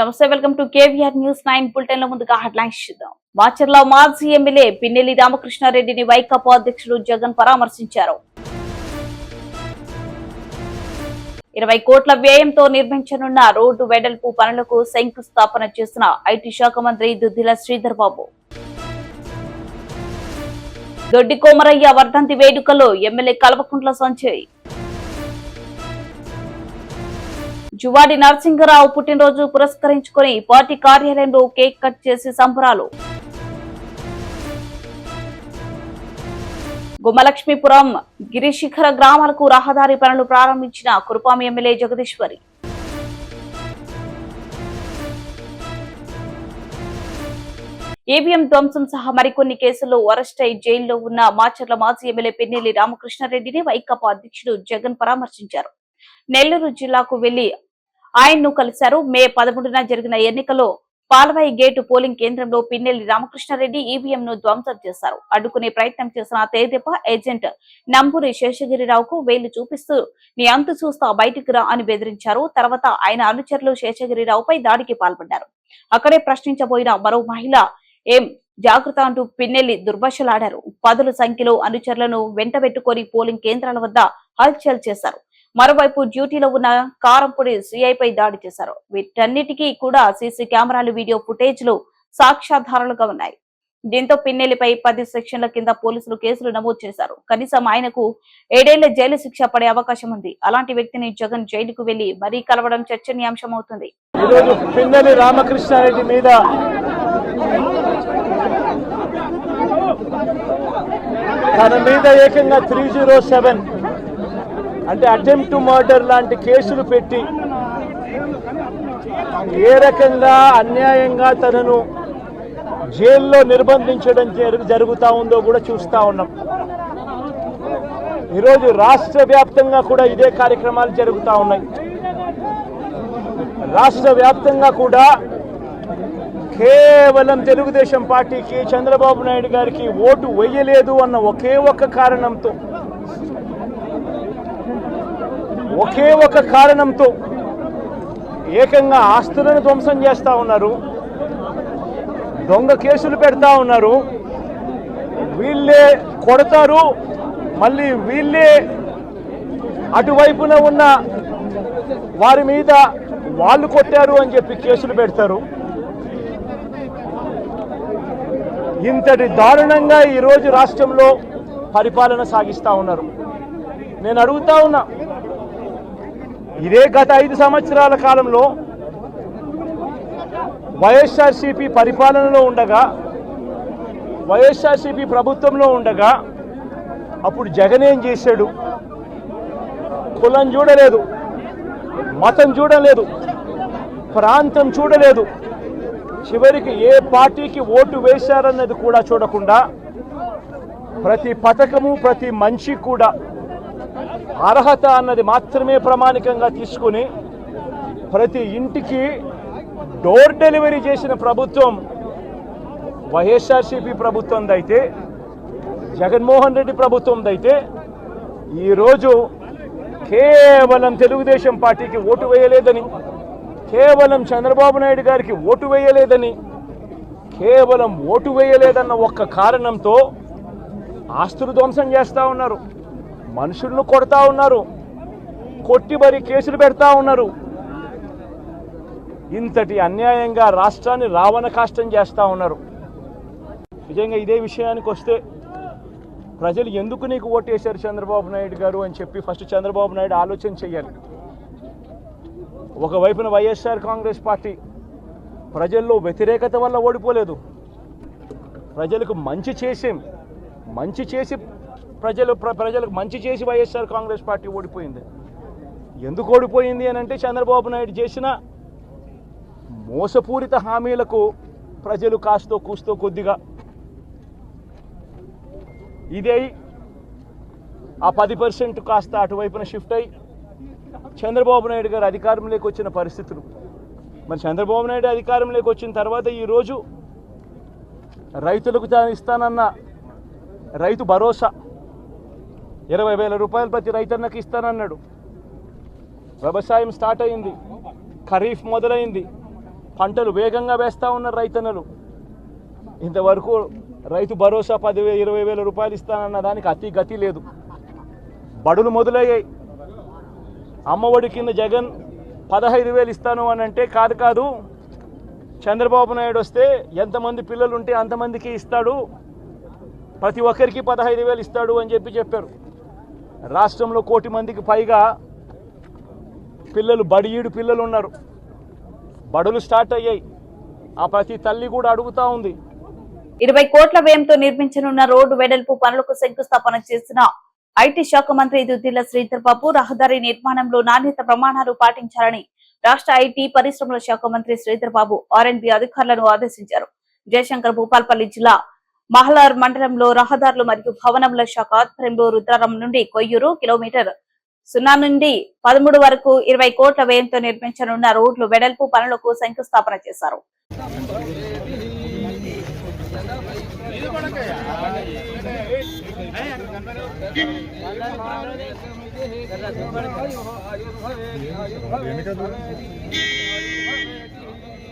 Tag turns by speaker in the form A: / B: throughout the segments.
A: నమస్తే, welcome to KVR news 9 bulletin లో ముందుగా హెడ్లైన్స్ చూద్దాం. మాచర్ల మాజీ ఎమ్మెల్యే పిన్నెల్లి రామకృష్ణారెడ్డిని వైకాపా అధ్యక్షుడు జగన్ పరామర్శించారు. 20 కోట్ల వ్యయంతో నిర్మించనున్న రోడ్డు వెడల్పు పనులకు శంకుస్థాపన చేసిన ఐటీ శాఖ మంత్రి దుద్దిల శ్రీధర్ బాబు. దొడ్డి కోమరయ్య వర్ధంతి వేడుకలో ఎమ్మెల్యే కల్వకుంట్ల సంజయ్. జువాడి నరసింగరావు పుట్టినరోజు పురస్కరించుకుని పార్టీ కార్యాలయంలో కేక్ కట్ చేసి సంబరాలు. గుమ్మలక్ష్మీపురం గిరిశిఖర గ్రామాలకు రహదారి పనులు ప్రారంభించిన కురుపామి ఎమ్మెల్యే జగదీశ్వరి. ఈవీఎం ధ్వంసం సహా మరికొన్ని కేసుల్లో అరెస్ట్ అయి జైల్లో ఉన్న మాచర్ల మాజీ ఎమ్మెల్యే పిన్నెల్లి రామకృష్ణారెడ్డిని వైకాపా అధ్యక్షుడు జగన్ పరామర్శించారు. నెల్లూరు జిల్లాకు వెళ్లి ఆయన్ను కలిశారు. మే 11న జరిగిన ఎన్నికల్లో పాల్వాయి గేటు పోలింగ్ కేంద్రంలో పిన్నెల్లి రామకృష్ణారెడ్డి ఈవీఎం ను ధ్వంసం చేశారు. అడ్డుకునే ప్రయత్నం చేసిన తేదెప ఏజెంట్ నంబూరి శేషగిరిరావుకు వేలు చూపిస్తూ నీ అంతు చూస్తా బయటికి రా అని బెదిరించారు. తర్వాత ఆయన అనుచరులు శేషగిరిరావుపై దాడికి పాల్పడ్డారు. అక్కడే ప్రశ్నించబోయిన మరో మహిళ ఏం జాగ్రత్త అంటూ పిన్నెల్లి దుర్భాషలాడారు. పదుల సంఖ్యలో అనుచరులను వెంటబెట్టుకొని పోలింగ్ కేంద్రాల వద్ద హల్చల్ చేశారు. మరోవైపు డ్యూటీలో ఉన్న కారంపూడి సీఐపై దాడి చేశారు. వీటన్నిటికీ కూడా సీసీ కెమెరాలు, వీడియో ఫుటేజ్ లు సాక్ష్యాధారాలుగా ఉన్నాయి. దీంతో పిన్నెల్లిపై 10 సెక్షన్ల కింద పోలీసులు కేసులు నమోదు చేశారు. కనీసం ఆయనకు 7 ఏళ్ల జైలు శిక్ష పడే అవకాశం ఉంది. అలాంటి వ్యక్తిని జగన్ జైలుకు వెళ్లి మరీ కలవడం చర్చనీయాంశమవుతుంది.
B: పిన్నెల్లి రామకృష్ణారెడ్డి మీద తన మీద ఏకంగా 307 అంటే అటెంప్ట్ టు మర్డర్ లాంటి కేసులు పెట్టి ఏ రకంగా అన్యాయంగా తనను జైల్లో నిర్బంధించడం జరుగుతూ ఉందో కూడా చూస్తూ ఉన్నాం. ఈరోజు రాష్ట్ర వ్యాప్తంగా కూడా ఇదే కార్యక్రమాలు జరుగుతూ ఉన్నాయి. రాష్ట్ర వ్యాప్తంగా కూడా కేవలం తెలుగుదేశం పార్టీకి, చంద్రబాబు నాయుడు గారికి ఓటు వేయలేదు అన్న ఒకే ఒక కారణంతో ఏకంగా ఆస్తులను ధ్వంసం చేస్తూ ఉన్నారు, దొంగ కేసులు పెడతా ఉన్నారు. వీళ్ళే కొడతారు, మళ్ళీ వీళ్ళే అటువైపున ఉన్న వారి మీద వాళ్ళు కొట్టారు అని చెప్పి కేసులు పెడతారు. ఇంతటి దారుణంగా ఈరోజు రాష్ట్రంలో పరిపాలన సాగిస్తూ ఉన్నారు. నేను అడుగుతా ఉన్నా, ఇదే గత 5 సంవత్సరాల కాలంలో వైఎస్ఆర్సీపీ పరిపాలనలో ఉండగా, వైఎస్ఆర్సీపీ ప్రభుత్వంలో ఉండగా అప్పుడు జగన్ ఏం చేశాడు? కులం చూడలేదు, మతం చూడలేదు, ప్రాంతం చూడలేదు, చివరికి ఏ పార్టీకి ఓటు వేశారన్నది కూడా చూడకుండా ప్రతి పథకము, ప్రతి మనిషి కూడా అర్హత అన్నది మాత్రమే ప్రామాణికంగా తీసుకుని ప్రతి ఇంటికి డోర్ డెలివరీ చేసిన ప్రభుత్వం వైఎస్ఆర్సీపీ ప్రభుత్వందైతే, జగన్మోహన్ రెడ్డి ప్రభుత్వందైతే, ఈరోజు కేవలం తెలుగుదేశం పార్టీకి ఓటు వేయలేదని, కేవలం చంద్రబాబు నాయుడు గారికి ఓటు వేయలేదని, కేవలం ఓటు వేయలేదన్న ఒక్క కారణంతో ఆస్తులు ధ్వంసం చేస్తూ ఉన్నారు, మనుషులను కొడతా ఉన్నారు, కొట్టి మరి కేసులు పెడతా ఉన్నారు. ఇంతటి అన్యాయంగా రాష్ట్రాన్ని రావణ కాష్టం చేస్తూ ఉన్నారు. నిజంగా ఇదే విషయానికి వస్తే ప్రజలు ఎందుకు నీకు ఓటేశారు చంద్రబాబు నాయుడు గారు అని చెప్పి ఫస్ట్ చంద్రబాబు నాయుడు ఆలోచన చేయాలి. ఒకవైపున వైఎస్ఆర్ కాంగ్రెస్ పార్టీ ప్రజల్లో వ్యతిరేకత వల్ల ఓడిపోలేదు, ప్రజలకు మంచి చేసి ప్రజలకు మంచి చేసి వైఎస్ఆర్ కాంగ్రెస్ పార్టీ ఓడిపోయింది. ఎందుకు ఓడిపోయింది అని అంటే చంద్రబాబు నాయుడు చేసిన మోసపూరిత హామీలకు ప్రజలు కాస్తో కూస్తో కొద్దిగా ఇదే ఆ 10% కాస్త అటువైపున షిఫ్ట్ అయ్యి చంద్రబాబు నాయుడు గారు అధికారంలోకి వచ్చిన పరిస్థితులు. మరి చంద్రబాబు నాయుడు అధికారంలోకి వచ్చిన తర్వాత ఈరోజు రైతులకు తాను ఇస్తానన్న రైతు భరోసా 20,000 రూపాయలు ప్రతి రైతన్నకి ఇస్తానన్నాడు. వ్యవసాయం స్టార్ట్ అయింది, ఖరీఫ్ మొదలైంది, పంటలు వేగంగా వేస్తూ ఉన్నారు రైతన్నలు. ఇంతవరకు రైతు భరోసా 10,000-20,000 రూపాయలు ఇస్తానన్న దానికి అతి గతి లేదు. బడులు మొదలయ్యాయి. అమ్మఒడి కింద జగన్ 15,000 ఇస్తాను అని అంటే కాదు, చంద్రబాబు నాయుడు వస్తే ఎంతమంది పిల్లలు ఉంటే అంతమందికి ఇస్తాడు, ప్రతి ఒక్కరికి 15,000 ఇస్తాడు అని చెప్పారు. రాష్ట్రంలో 1 కోటి మందికి పైగా పిల్లలు బడియీడు పిల్లలు ఉన్నారు. బడులు స్టార్ట్ అయ్యాయి. ఆ ప్రతి తల్లి కూడా అడుగుతా ఉంది.
A: 20 కోట్ల వ్యయంతో నిర్మించనున్న రోడ్డు వెడల్పు పనులకు శంకుస్థాపన చేసిన ఐటీ శాఖ మంత్రి దుద్దిళ్ల శ్రీధర్ బాబు రహదారి నిర్మాణంలో నాణ్యత ప్రమాణాలు పాటించాలని రాష్ట్ర ఐటీ పరిశ్రమల శాఖ మంత్రి శ్రీధర్ బాబు ఆర్ఎండ్బి అధికారులను ఆదేశించారు. జయశంకర్ భూపాల్పల్లి జిల్లా మహలార్ మండలంలో రహదారులు మరియు భవనముల శాఖ ఆధ్వర్యంలో రుద్రారం నుండి కొయ్యూరు కిలోమీటర్ 0 నుండి 13 వరకు 20 కోట్ల వ్యయంతో నిర్మించనున్న రోడ్లు వెడల్పు పనులకు శంకుస్థాపన చేశారు.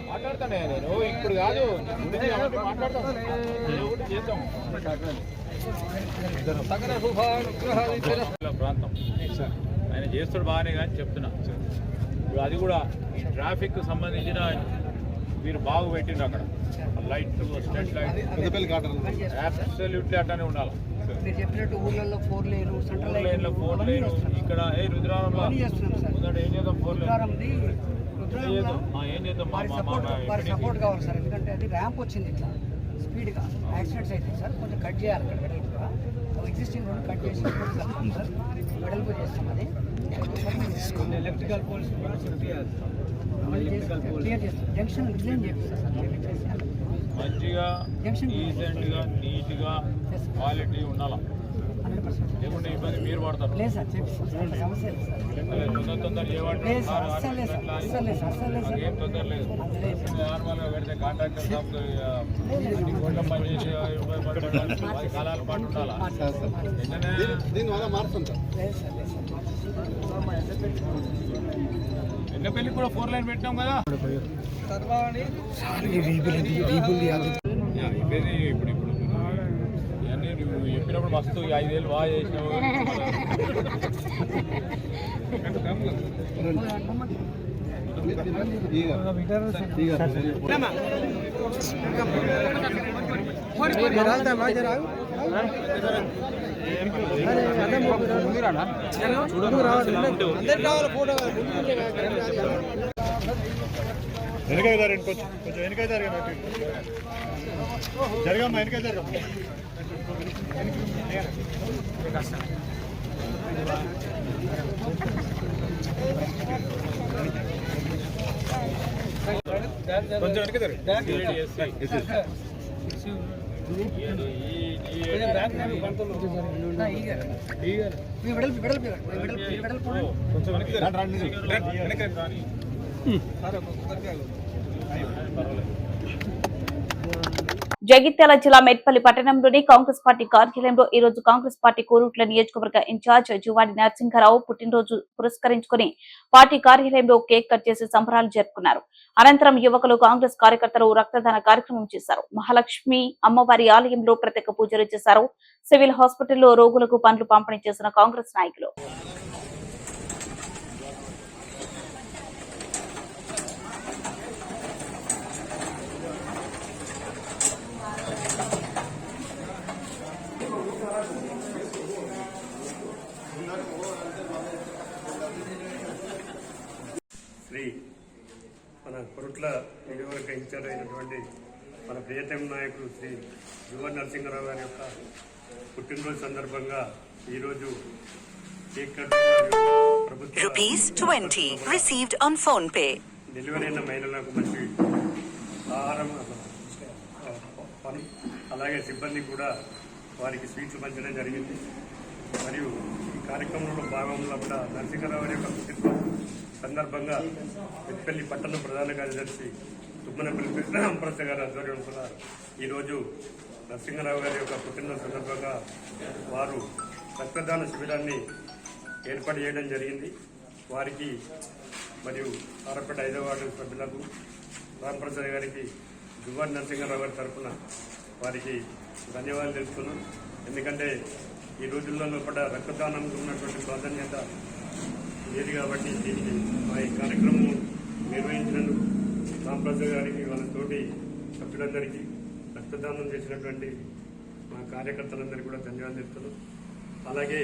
C: మాట్లాడతానే నేను ఇప్పుడు కాదు ప్రాంతం ఆయన చేస్తాడు బాగానే కానీ చెప్తున్నా. ఇప్పుడు అది కూడా ఈ ట్రాఫిక్ సంబంధించిన మీరు బాగు పెట్టిండ్రు అక్కడ లైట్ స్ట్రీట్ లైట్ అబ్సల్యూట్లీ అట్లానే ఉండాలి.
D: ఊర్లలో 4 లేను, సెంట్రల్ లైన్లో
C: 4 లేను ఇక్కడ రుద్రారంలో ఏం చేద్దాం 4 లేను
D: సపోర్ట్ కావాలి సార్. ఎందుకంటే అది ర్యాంప్ వచ్చింది ఇట్లా స్పీడ్గా యాక్సిడెంట్స్ అయితే సార్ కొంచెం కట్ చేయాలి అక్కడ వెడల్పుగా. ఎగ్జిస్టింగ్ రోడ్ కట్ చేసి సార్ వెడల్పు చేస్తాం. అది ఎలక్ట్రికల్ పోల్స్ క్లియర్ చేస్తాం. జంక్షన్ డిజైన్ చేపిస్తాం సార్.
C: మంచిగా డీసెంట్గా నీట్గా క్వాలిటీ ఉండాలా. లేకుంటే ఇబ్బంది మీరు పడతారు.
D: లేదు సార్ చేపిస్తాం. సమస్య లేదు
C: తొందర
D: ఏం
C: తొందర లేదు. నార్మల్గా పెడితే కాంట్రాక్టర్ కోట్ల పని చేసి కాలాల పాటు ఉండాలా. ఎన్నపల్లి కూడా 4 లైన్ పెట్టినాం కదా. ఇప్పుడు ఇవన్నీ నువ్వు చెప్పినప్పుడు మస్తు 5 ఏళ్ళు బాగా చేసినావు.
E: వెనకైదారు కొంచెం వెనకైదారు జరగమ్మా వెనక జరగమ్మా.
C: కొంచెం వెనక జరగ
A: జగిత్యాల జిల్లా మెట్పల్లి పట్టణంలోని కాంగ్రెస్ పార్టీ కార్యాలయంలో ఈ రోజు కాంగ్రెస్ పార్టీ కోరుట్ల నియోజకవర్గ ఇన్ఛార్జ్ జువాడి నరసింహారావు పుట్టినరోజు పురస్కరించుకుని పార్టీ కార్యాలయంలో కేక్ కట్ చేసి సంబరాలు జరుపుకున్నారు. అనంతరం యువకులు కాంగ్రెస్ కార్యకర్తలు రక్తదాన కార్యక్రమం చేశారు. మహాలక్ష్మి అమ్మవారి ఆలయంలో ప్రత్యేక పూజలు చేశారు. సివిల్ హాస్పిటల్లో రోగులకు పండ్లు పంపిణీ చేసిన కాంగ్రెస్ నాయకులు
E: మన కొరుట్ల నియోజకవర్గ ఇన్ఛార్జ్ అయినటువంటి మన ప్రియతమ నాయకుడు శ్రీ జువాడి నరసింహారావు గారి యొక్క పుట్టినరోజు సందర్భంగా ఈరోజు
F: ₹20 received on phone pay.
E: Delivery అయిన మహిళలకు మంచి ఆహారం అలాగే సిబ్బంది కూడా వారికి స్వీట్లు పంచడం జరిగింది. మరియు ఈ కార్యక్రమంలో భాగంలో కూడా నరసింహారావు యొక్క పుట్టినరోజు సందర్భంగా మెట్పల్లి పట్టణ ప్రధాన కార్యదర్శి తుమ్మనపల్లి రామప్రసాద్ గారి ఆధ్వర్యంలో కూడా ఈరోజు నరసింహారావు గారి యొక్క పుట్టినరోజు సందర్భంగా వారు రక్తదాన శిబిరాన్ని ఏర్పాటు చేయడం జరిగింది. వారికి మరియు ఆరపేట 5వ వార్డు సభ్యులకు రాంప్రసాద్ గారికి జువాడి నరసింహారావు గారి తరఫున వారికి ధన్యవాదాలు తెలుపుతున్నాం. ఎందుకంటే ఈ రోజుల్లో కూడా రక్తదానంకు ఉన్నటువంటి ప్రాధాన్యత లేదు కాబట్టి దీనికి మా ఈ కార్యక్రమం నిర్వహించినందుకు రాంప్రసాద్ గారికి వాళ్ళ తోటి సభ్యులందరికీ రక్తదానం చేసినటువంటి మా కార్యకర్తలందరికీ కూడా ధన్యవాదాలు తెలుపుతున్నాం. అలాగే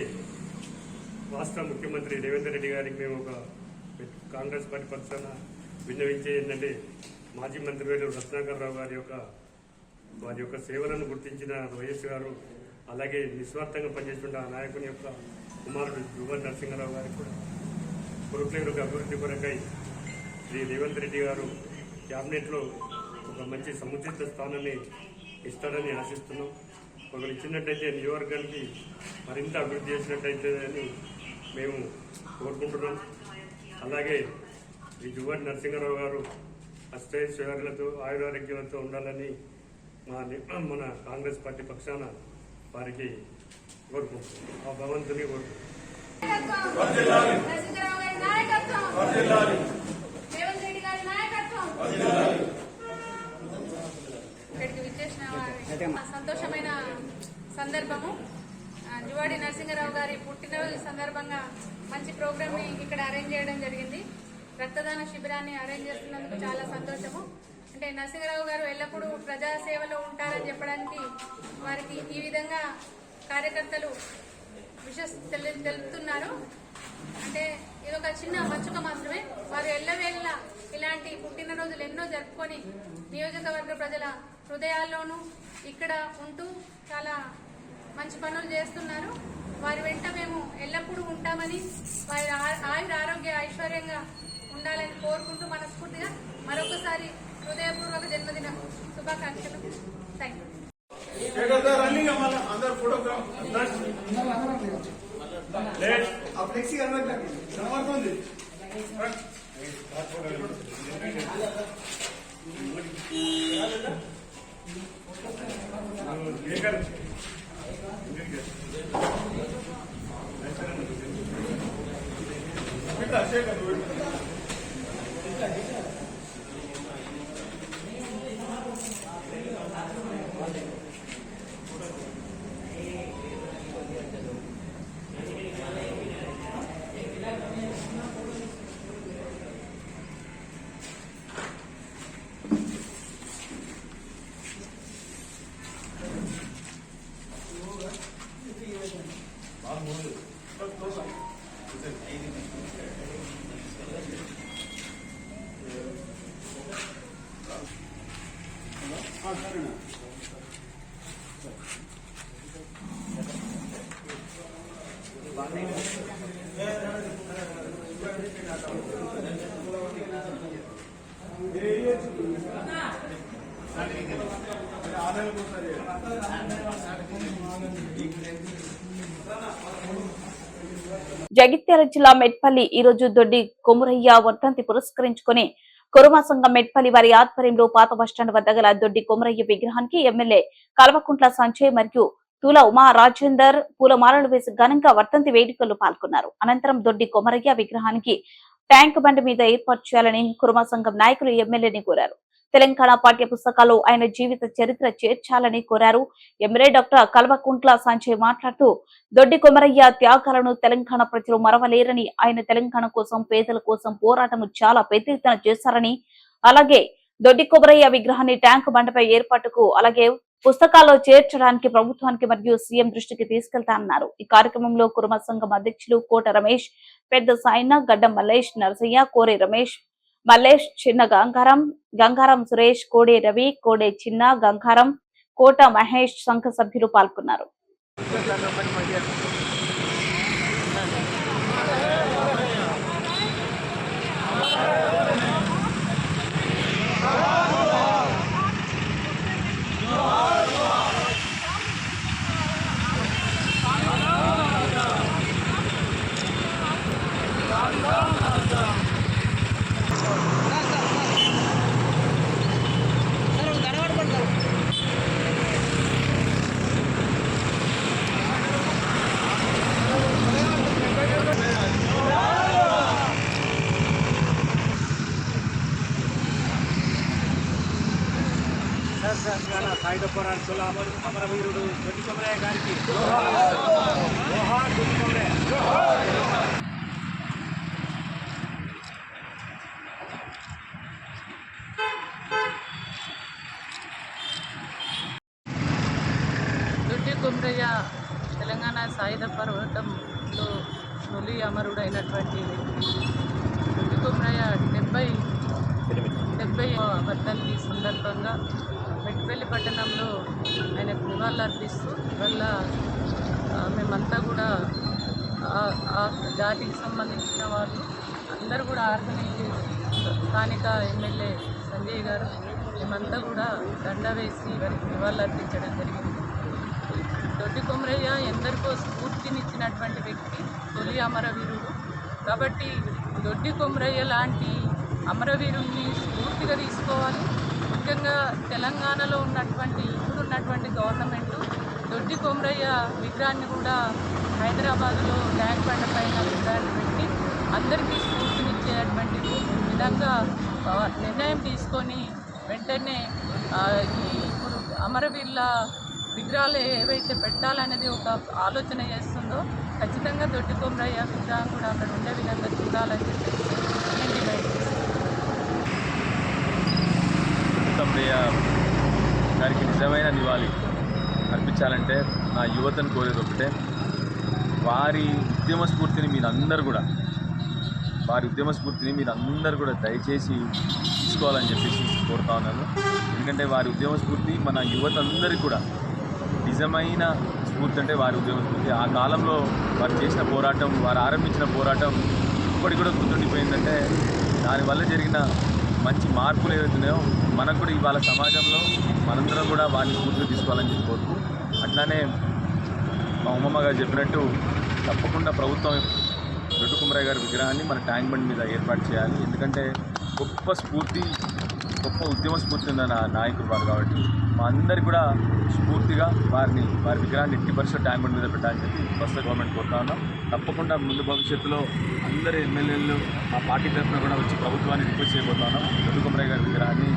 E: రాష్ట్ర ముఖ్యమంత్రి రేవంత్ రెడ్డి గారికి మేము ఒక కాంగ్రెస్ పార్టీ పక్షాన విన్నవించే ఏంటంటే మాజీ మంత్రివర్యులు రత్నాకర్ రావు వారి యొక్క సేవలను గుర్తించిన వైఎస్ గారు, అలాగే నిస్వార్థంగా పనిచేస్తున్న ఆ నాయకుని యొక్క కుమారుడు జువాడి నరసింహారావు గారికి కూడా కురుక్లేరు అభివృద్ధి కొరకై శ్రీ రేవంత్ రెడ్డి గారు క్యాబినెట్లో ఒక మంచి సముచిత స్థానాన్ని ఇస్తారని ఆశిస్తున్నాం. ఒకరు ఇచ్చినట్టయితే నియోజకవర్గానికి మరింత అభివృద్ధి చేసినట్టయితే అని మేము కోరుకుంటున్నాం. అలాగే ఈ జువాడి నరసింహారావు గారు అష్టైశ్వర్యాలతో ఆయురారోగ్యాలతో ఉండాలని మన కాంగ్రెస్ పార్టీ పక్షాన వారికి కోరుకుంటున్నాం. ఆ భగవంతుని
G: సంతోషమైన సందర్భము. జువాడి నరసింహారావు గారి పుట్టినరోజు సందర్భంగా మంచి ప్రోగ్రామ్ ని ఇక్కడ అరేంజ్ చేయడం జరిగింది. రక్తదాన శిబిరాన్ని అరేంజ్ చేస్తున్నందుకు చాలా సంతోషము. అంటే నరసింహారావు గారు ఎల్లప్పుడూ ప్రజాసేవలో ఉంటారని చెప్పడానికి వారికి ఈ విధంగా కార్యకర్తలు తెలుపుతున్నారు. అంటే ఇది ఒక చిన్న మచ్చుక మాత్రమే. వారు ఎల్లవేళ ఇలాంటి పుట్టినరోజులు ఎన్నో జరుపుకొని నియోజకవర్గ ప్రజల హృదయాల్లోనూ ఇక్కడ ఉంటూ చాలా మంచి పనులు చేస్తున్నారు. వారి వెంట మేము ఎల్లప్పుడూ ఉంటామని, వారి ఆయుర ఆరోగ్య ఐశ్వర్యంగా ఉండాలని కోరుకుంటూ మనస్ఫూర్తిగా మరొకసారి హృదయపూర్వక జన్మదిన శుభాకాంక్షలు. Thank you.
A: జగిత్యాల జిల్లా మెట్పల్లి ఈ రోజు దొడ్డి కొమురయ్య వర్ధంతి పురస్కరించుకుని కురుమా సంఘం మెట్పల్లి వారి ఆధ్వర్యంలో పాత బస్టాండ్ వద్ద గల దొడ్డి కొమురయ్య విగ్రహానికి ఎమ్మెల్యే కల్వకుంట్ల సంజయ్ మరియు తూల ఉమా రాజేందర్ పూలమాలలు వేసి ఘనంగా వర్ధంతి వేడుకల్లో పాల్గొన్నారు. అనంతరం దొడ్డి కొమరయ్య విగ్రహానికి ట్యాంక్ బండి మీద ఏర్పాటు చేయాలని కురుమా సంఘం నాయకులు ఎమ్మెల్యేని కోరారు. తెలంగాణ పాఠ్య పుస్తకాల్లో ఆయన జీవిత చరిత్ర చేర్చాలని కోరారు. ఎమ్మెల్యే డాక్టర్ కల్వకుంట్ల సంజయ్ మాట్లాడుతూ దొడ్డి కొమరయ్య త్యాగాలను తెలంగాణ ప్రజలు మరవలేరని, ఆయన తెలంగాణ కోసం పేదల కోసం పోరాటం చాలా పెద్ద ఎత్తున చేశారని, అలాగే దొడ్డి కొమరయ్య విగ్రహాన్ని ట్యాంక్ బండపై ఏర్పాటుకు అలాగే పుస్తకాల్లో చేర్చడానికి ప్రభుత్వానికి మరియు సీఎం దృష్టికి తీసుకెళ్తానన్నారు. ఈ కార్యక్రమంలో కురుమ సంఘం అధ్యక్షులు కోట రమేష్, పెద్ద సాయన్న, గడ్డం మల్లేష్, నరసయ్య, కోరే రమేష్, మల్లేష్, చిన్న గంగారం సురేష్, కోడే రవి, కోడే చిన్న, గంగారం, కోట మహేష్ సంఘ సభ్యులు పాల్గొన్నారు.
B: తెలంగాణ సాయుధ పోరాటంలో అమరవీరుడు దొడ్డి కొమరయ్య గారికి జోహార్ దొడ్డి కొమరయ్య.
H: దొడ్డి కొమరయ్య తెలంగాణ సాయుధ పోరాటంలో తొలి అమరుడైనటువంటి వ్యక్తి. దొడ్డి కొమరయ్య 70 వర్ధంతి సందర్భంగా మెట్పల్లి పట్టణంలో ఆయనకు నివాళులర్పిస్తూ ఇవాళ మేమంతా కూడా ఆ జాతికి సంబంధించిన వాళ్ళు అందరూ కూడా ఆర్గనైజ్ చేసి స్థానిక ఎమ్మెల్యే సంజయ్ గారు మేమంతా కూడా దండ వేసి వారికి నివాళులర్పించడం జరిగింది. దొడ్డి కొమరయ్య ఎందరికో స్ఫూర్తినిచ్చినటువంటి వ్యక్తి, తొలి అమరవీరుడు. కాబట్టి దొడ్డి కొమరయ్య లాంటి అమరవీరుల్ని స్ఫూర్తిగా తీసుకోవాలి. ముఖ్యంగా తెలంగాణలో ఇప్పుడున్నటువంటి గవర్నమెంట్ దొడ్డి కొమరయ్య విగ్రహాన్ని కూడా హైదరాబాద్లో ట్యాంక్ బండ పైన విగ్రహాన్ని పెట్టి అందరికీ స్ఫూర్తినిచ్చేటువంటి విధంగా నిర్ణయం తీసుకొని వెంటనే ఇప్పుడు అమరవీరుల విగ్రహాలు ఏవైతే పెట్టాలనేది ఒక ఆలోచన చేస్తుందో ఖచ్చితంగా దొడ్డి కొమరయ్య విగ్రహం కూడా అక్కడ ఉండే విధంగా చూడాలని చెప్పేసి నేను డిమాండ్ చేస్తాను.
C: కొమరయ్య గారికి నిజమైన నివాళి అర్పించాలంటే నా యువతను కోరేది ఒకటే, వారి ఉద్యమ స్ఫూర్తిని మీరందరూ కూడా దయచేసి తీసుకోవాలని చెప్పేసి కోరుతా ఉన్నాను. ఎందుకంటే వారి ఉద్యమ స్ఫూర్తి మన యువత అందరికీ కూడా నిజమైన స్ఫూర్తి అంటే వారి ఉద్యమ స్ఫూర్తి. ఆ కాలంలో వారు చేసిన పోరాటం, వారు ఆరంభించిన పోరాటం ఇప్పటికి కూడా గుర్తుండిపోయిందంటే దానివల్ల జరిగిన మంచి మార్పులు ఏవైతున్నాయో మనకు కూడా ఇవాళ సమాజంలో మనందరం కూడా వారిని స్ఫూర్తిగా తీసుకోవాలని చెప్పి కోరుతూ, అట్లానే మా ఉమ్మమ్మ గారు చెప్పినట్టు తప్పకుండా ప్రభుత్వం దొడ్డి కొమరయ్య గారి విగ్రహాన్ని మన ట్యాంక్ బండ్ మీద ఏర్పాటు చేయాలి. ఎందుకంటే గొప్ప ఉద్యమ స్ఫూర్తి ఉన్న నాయకులు వారు కాబట్టి మా అందరికీ కూడా స్ఫూర్తిగా వారి విగ్రహాన్ని 80% ట్యాంక్ బండ్ మీద పెట్టాలని చెప్పి ప్రస్తుత గవర్నమెంట్ కోరుతా ఉన్నాం. తప్పకుండా ముందు భవిష్యత్తులో అందరి ఎమ్మెల్యేలు మా పార్టీ తరఫున కూడా వచ్చి ప్రభుత్వాన్ని రిక్వెస్ట్ చేయబోతా ఉన్నాం. దొడ్డి కొమరయ్య గారి విగ్రహాన్ని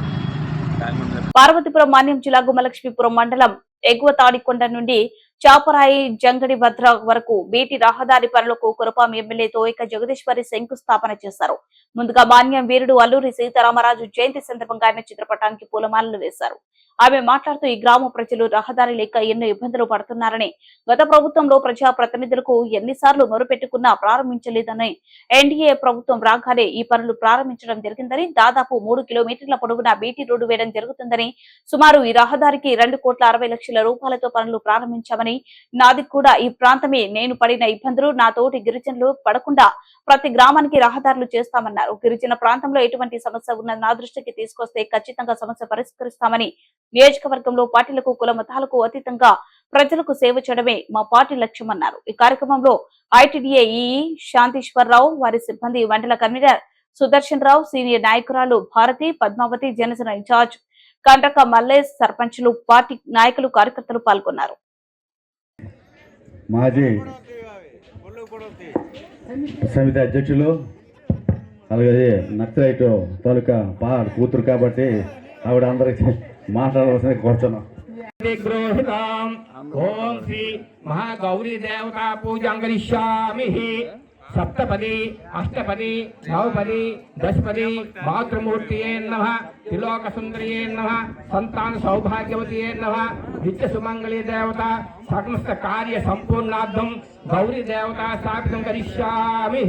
C: ట్యాంక్ బండ్ మీద.
A: పార్వతీపురం మాన్యం జిల్లా గుమ్మలక్ష్మీపురం మండలం ఎగువ తాడికొండ నుండి చాపరాయి జంగడి భద్ర వరకు బీటీ రహదారి పనులకు కురపాం ఎమ్మెల్యే తోయిక జగదీశ్వరి శంకుస్థాపన చేశారు. ముందుగా మాన్యం వీరుడు అల్లూరి సీతారామరాజు జయంతి సందర్భంగా ఆయన చిత్రపటానికి పూలమాలలు వేశారు. ఆమె మాట్లాడుతూ ఈ గ్రామ ప్రజలు రహదారి లేక ఎన్నో ఇబ్బందులు పడుతున్నారని, గత ప్రభుత్వంలో ప్రజా ప్రతినిధులకు ఎన్నిసార్లు మొరుపెట్టుకున్నా ప్రారంభించలేదని, ఎన్డీఏ ప్రభుత్వం రాగానే ఈ పనులు ప్రారంభించడం జరిగిందని, దాదాపు 3 కిలోమీటర్ల పొడవున బీటీ రోడ్డు వేయడం జరుగుతుందని, సుమారు ఈ రహదారికి 2,60,00,000 రూపాయలతో పనులు ప్రారంభించామని, నాది కూడా ఈ ప్రాంతమే, నేను పడిన ఇబ్బందులు నా తోటి గిరిజనులు పడకుండా ప్రతి గ్రామానికి రహదారులు చేస్తామన్నారు. గిరిజన ప్రాంతంలో ఎటువంటి సమస్య ఉన్న నా దృష్టికి తీసుకొస్తే ఖచ్చితంగా సమస్య పరిష్కరిస్తామని, నియోజకవర్గంలో పార్టీలకు కుల మతాలకు అతీతంగా ప్రజలకు సేవ చేయడమే మా పార్టీ లక్ష్యమన్నారు. ఈ కార్యక్రమంలో ఐటీడీఏ ఈఈ శాంతీశ్వరరావు, వారి సిబ్బంది, మండల కన్వీనర్ సుదర్శన్ రావు, సీనియర్ నాయకురాలు భారతి, పద్మావతి, జనసేన ఇన్ఛార్జ్ కండ్రక మల్లేష్, సర్పంచులు, పార్టీ నాయకులు, కార్యకర్తలు పాల్గొన్నారు.
I: మాజీ సమితి అధ్యక్షులు అలాగే నక్సలైట్ తాలూకా కూతురు కాబట్టి ఆవిడ అందరికి మాట్లాడవలసిన కోరుతున్నాం.
J: ఓం శ్రీ మహాగౌరీ దేవతా పూజాం కరిష్యామి. సప్తపది అష్టపది నవపది దశపది మాతృమూర్తియే నమః, త్రిలోక సుందరియే నమః, సంతాన సౌభాగ్యవతియే నమః, నిత్య సుమంగళీ దేవత సమస్త కార్య సంపూర్ణార్థం గౌరీ దేవత స్థాపితం కరిష్యామి.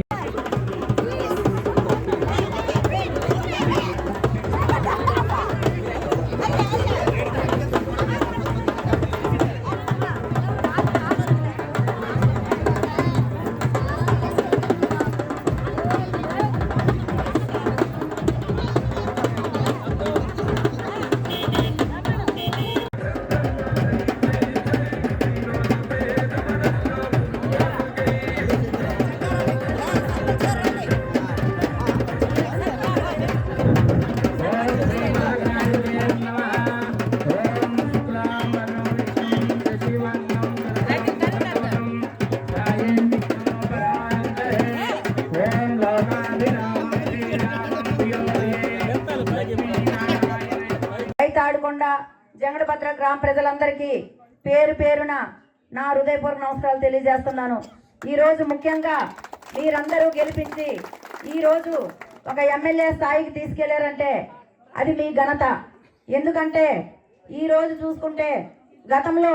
K: జంగడభద్ర గ్రామ ప్రజలందరికీ పేరు పేరున నా హృదయపూర్వక నమస్కారాలు తెలియజేస్తున్నాను. ఈరోజు ముఖ్యంగా మీరందరూ గెలిపించి ఈరోజు ఒక ఎమ్మెల్యే స్థాయికి తీసుకెళ్లారంటే అది మీ ఘనత. ఎందుకంటే ఈరోజు చూసుకుంటే గతంలో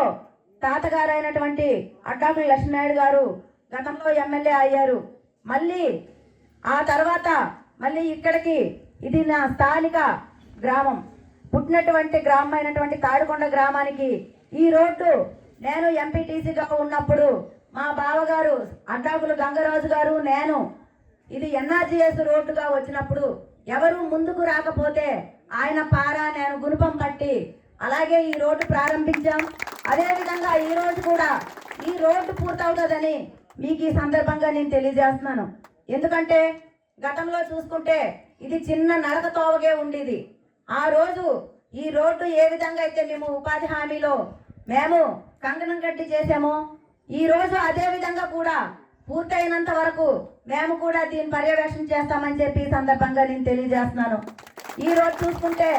K: తాతగారు అయినటువంటి అడ్డాకుల లక్ష్మీనాయుడు గారు గతంలో ఎమ్మెల్యే అయ్యారు. మళ్ళీ ఆ తర్వాత మళ్ళీ ఇక్కడికి ఇది నా స్థానిక గ్రామం, పుట్టినటువంటి గ్రామం అయినటువంటి తాడికొండ గ్రామానికి ఈ రోడ్డు నేను ఎంపీటీసీగా ఉన్నప్పుడు మా బావగారు అడ్డాకుల గంగరాజు గారు నేను ఇది ఎన్ఆర్జీఎస్ రోడ్డుగా వచ్చినప్పుడు ఎవరు ముందుకు రాకపోతే ఆయన పారా నేను గుణపం పట్టి అలాగే ఈ రోడ్డు ప్రారంభించాం. అదేవిధంగా ఈ రోజు కూడా ఈ రోడ్డు పూర్తవుతుందని మీకు ఈ సందర్భంగా నేను తెలియజేస్తున్నాను. ఎందుకంటే గతంలో చూసుకుంటే ఇది చిన్న నడక తోవగే ఉండేది. ఆ రోజు ఈ రోడ్డు ఏ విధంగా అయితే మేము ఉపాధి హామీలో మేము కంకణం కట్టి చేసామో ఈ రోజు అదే విధంగా కూడా పూర్తయినంత వరకు మేము కూడా దీన్ని పర్యవేక్షణ చేస్తామని చెప్పి ఈ సందర్భంగా నేను తెలియజేస్తున్నాను. ఈ రోజు చూసుకుంటే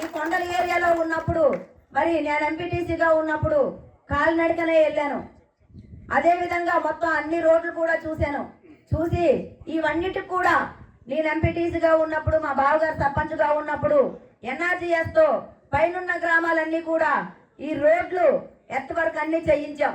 K: ఈ కొండల ఏరియాలో ఉన్నప్పుడు మరి నేను ఎంపీటీసీగా ఉన్నప్పుడు కాలినడకనే వెళ్ళాను. అదేవిధంగా మొత్తం అన్ని రోడ్లు కూడా చూసి ఇవన్నిటికి కూడా నేను ఎంపీటీసీగా ఉన్నప్పుడు మా బావగారు సర్పంచ్గా ఉన్నప్పుడు ఎన్ఆర్జీఎస్తో పైనున్న గ్రామాలన్నీ కూడా ఈ రోడ్లు ఎత్తు వరకు అన్ని చేయించాం.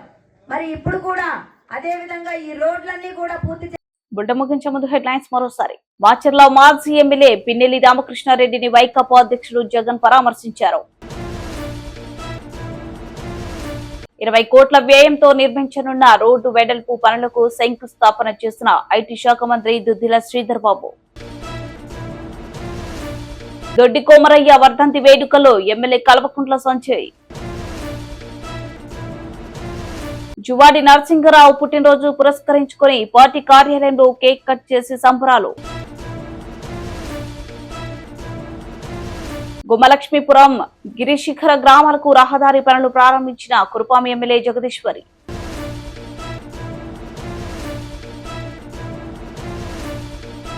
K: మరి ఇప్పుడు కూడా అదే విధంగా ఈ రోడ్లన్నీ కూడా పూర్తి.
A: బుడ్డ ముగించే ముందు హెడ్లైన్స్ మరోసారి. మాచర్ల మాజీ ఎమ్మెల్యే పిన్నెల్లి రామకృష్ణారెడ్డిని వైకాపా అధ్యక్షుడు జగన్ పరామర్శించారు. 20 కోట్ల వ్యయంతో నిర్మించనున్న రోడ్డు వెడల్పు పనులకు శంకుస్థాపన చేసిన ఐటీ శాఖ మంత్రి దుద్దిల శ్రీధర్ బాబు. దొడ్డి కోమరయ్య వర్ధంతి వేడుకలో ఎమ్మెల్యే కల్వకుంట్ల సంజయ్. జువాడి నరసింగరావు పుట్టినరోజు పురస్కరించుకుని పార్టీ కార్యాలయంలో కేక్ కట్ చేసి సంబరాలు. గుమ్మలక్ష్మీపురం గిరిశిఖర గ్రామాలకు రహదారి పనులు ప్రారంభించిన కురుపాం ఎమ్మెల్యే జగదీశ్వరి.